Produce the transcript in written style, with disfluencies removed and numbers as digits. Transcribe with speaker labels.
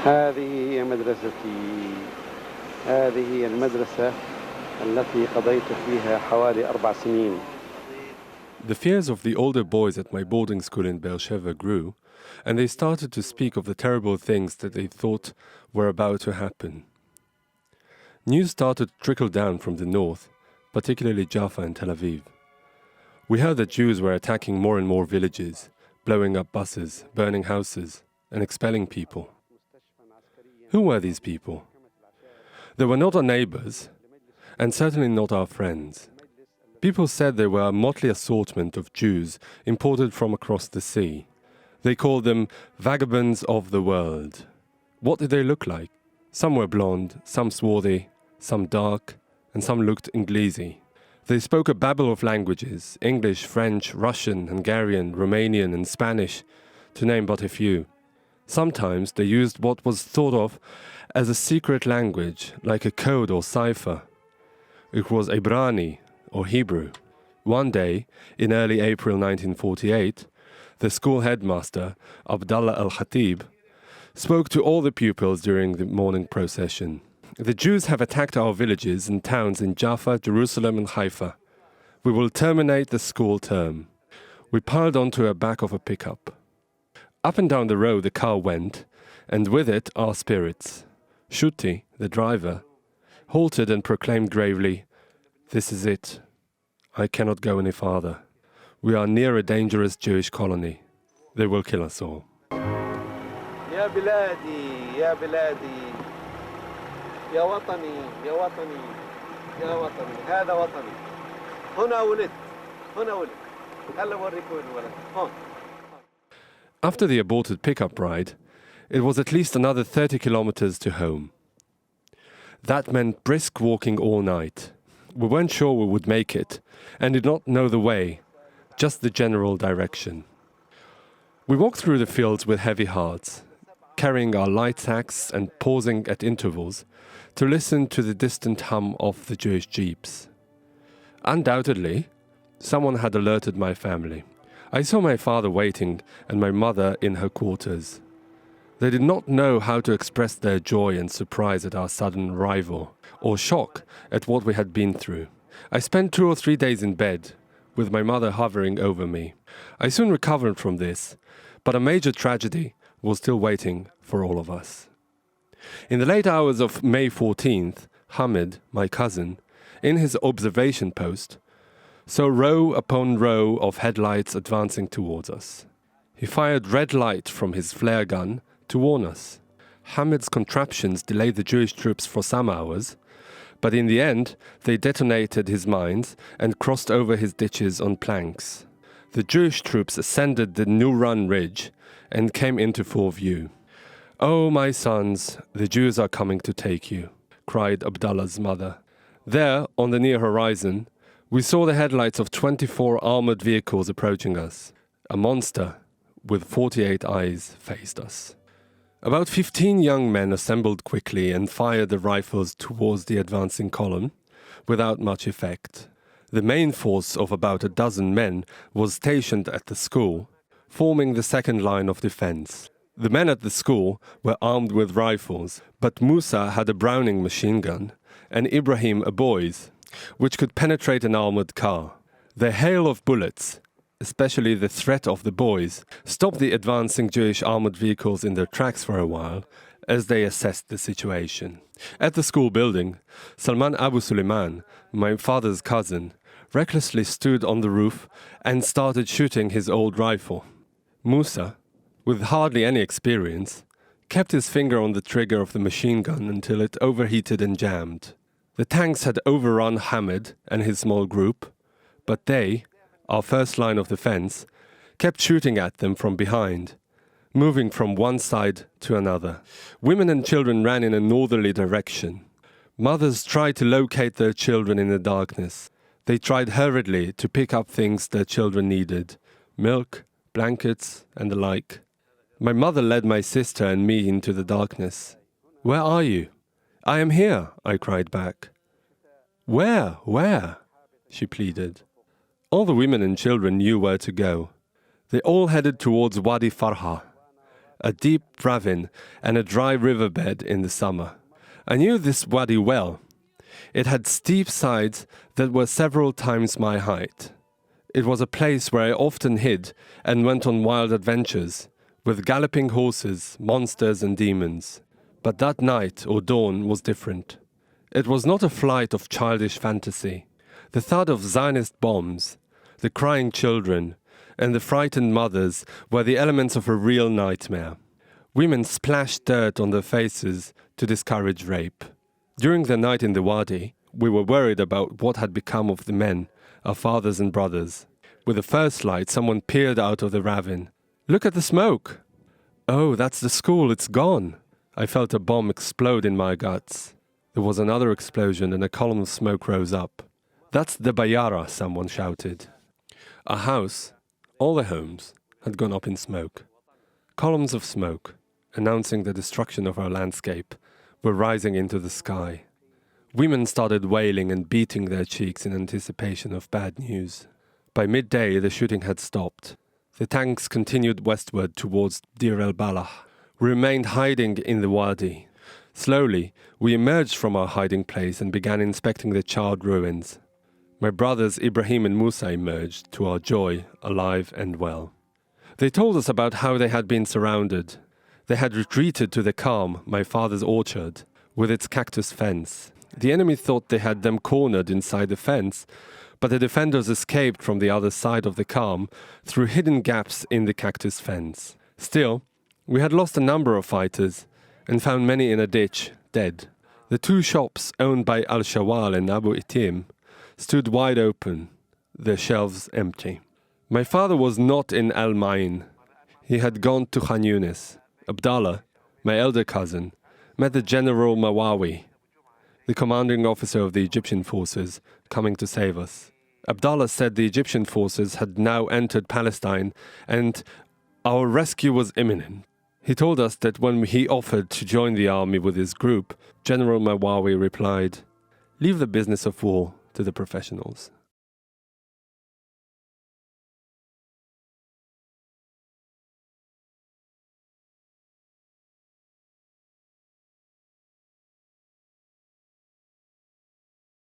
Speaker 1: هذه هي مدرستي. هذه هي المدرسة التي قضيت فيها حوالي 4 سنين.
Speaker 2: The fears of the older boys at my boarding school in Beersheva grew, and they started to speak of the terrible things that they thought were about to happen. News started to trickle down from the north, particularly Jaffa and Tel Aviv. We heard that Jews were attacking more and more villages, blowing up buses, burning houses, and expelling people. Who were these people? They were not our neighbors, and certainly not our friends. People said they were a motley assortment of Jews imported from across the sea. They called them vagabonds of the world. What did they look like? Some were blonde, some swarthy, some dark, and some looked Inglesi. They spoke a babble of languages: English, French, Russian, Hungarian, Romanian, and Spanish, to name but a few. Sometimes they used what was thought of as a secret language, like a code or cipher. It was Ibrani, or Hebrew. One day, in early April 1948, the school headmaster, Abdallah al-Khatib, spoke to all the pupils during the morning procession. The Jews have attacked our villages and towns in Jaffa, Jerusalem and Haifa. We will terminate the school term. We piled onto the back of a pickup. Up and down the road the car went, and with it our spirits. Shuti, the driver, halted and proclaimed gravely, "This is it. I cannot go any farther. We are near a dangerous Jewish colony. They will kill us all."
Speaker 1: يا بلادي يا بلادي يا وطني يا وطني يا وطني هذا وطني هنا ولدت هنا ولدت هلا بوريكم وين ولدت هون.
Speaker 2: After the aborted pickup ride, it was at least another 30 kilometers to home. That meant brisk walking all night. We weren't sure we would make it, and did not know the way, just the general direction. We walked through the fields with heavy hearts, carrying our light sacks and pausing at intervals to listen to the distant hum of the Jewish jeeps. Undoubtedly, someone had alerted my family. I saw my father waiting and my mother in her quarters. They did not know how to express their joy and surprise at our sudden arrival, or shock at what we had been through. I spent 2 or 3 days in bed, with my mother hovering over me. I soon recovered from this, but a major tragedy was still waiting for all of us. In the late hours of May 14th, Hamid, my cousin, in his observation post, saw row upon row of headlights advancing towards us. He fired red light from his flare gun to warn us. Hamid's contraptions delayed the Jewish troops for some hours, but in the end they detonated his mines and crossed over his ditches on planks. The Jewish troops ascended the New Run Ridge and came into full view. "Oh, my sons, the Jews are coming to take you," cried Abdallah's mother. There, on the near horizon, we saw the headlights of 24 armored vehicles approaching us. A monster with 48 eyes faced us. About 15 young men assembled quickly and fired the rifles towards the advancing column, without much effect. The main force of about a dozen men was stationed at the school, forming the second line of defense. The men at the school were armed with rifles, but Musa had a Browning machine gun, and Ibrahim a Boy's, which could penetrate an armored car. The hail of bullets, especially the threat of the boys, stopped the advancing Jewish armored vehicles in their tracks for a while as they assessed the situation. At the school building, Salman Abu Suleiman, my father's cousin, recklessly stood on the roof and started shooting his old rifle. Musa, with hardly any experience, kept his finger on the trigger of the machine gun until it overheated and jammed. The tanks had overrun Hamid and his small group, but they, our first line of defense, kept shooting at them from behind, moving from one side to another. Women and children ran in a northerly direction. Mothers tried to locate their children in the darkness. They tried hurriedly to pick up things their children needed: milk, blankets, and the like. My mother led my sister and me into the darkness. "Where are you?" "I am here," I cried back. "Where? Where?" she pleaded. All the women and children knew where to go. They all headed towards Wadi Farha, a deep ravine, and a dry riverbed in the summer. I knew this wadi well. It had steep sides that were several times my height. It was a place where I often hid and went on wild adventures, with galloping horses, monsters and demons. But that night or dawn was different. It was not a flight of childish fantasy. The thud of Zionist bombs, the crying children, and the frightened mothers were the elements of a real nightmare. Women splashed dirt on their faces to discourage rape. During the night in the wadi, we were worried about what had become of the men, our fathers and brothers. With the first light, someone peered out of the ravine. "Look at the smoke!" "Oh, that's the school, it's gone!" I felt a bomb explode in my guts. There was another explosion and a column of smoke rose up. "That's the Bayara," someone shouted. Our house, all the homes, had gone up in smoke. Columns of smoke, announcing the destruction of our landscape, were rising into the sky. Women started wailing and beating their cheeks in anticipation of bad news. By midday, the shooting had stopped. The tanks continued westward towards Deir el-Balah. We remained hiding in the wadi. Slowly, we emerged from our hiding place and began inspecting the charred ruins. My brothers Ibrahim and Musa emerged, to our joy, alive and well. They told us about how they had been surrounded. They had retreated to the Calm, my father's orchard, with its cactus fence. The enemy thought they had them cornered inside the fence, but the defenders escaped from the other side of the Calm through hidden gaps in the cactus fence. Still, we had lost a number of fighters and found many in a ditch, dead. The two shops owned by Al-Shawal and Abu Itim stood wide open, their shelves empty. My father was not in Al-Main. He had gone to Khan Yunis. Abdallah, my elder cousin, met the General Mawawi, the commanding officer of the Egyptian forces, coming to save us. Abdallah said the Egyptian forces had now entered Palestine and our rescue was imminent. He told us that when he offered to join the army with his group, General Mawawi replied, "Leave the business of war to the professionals."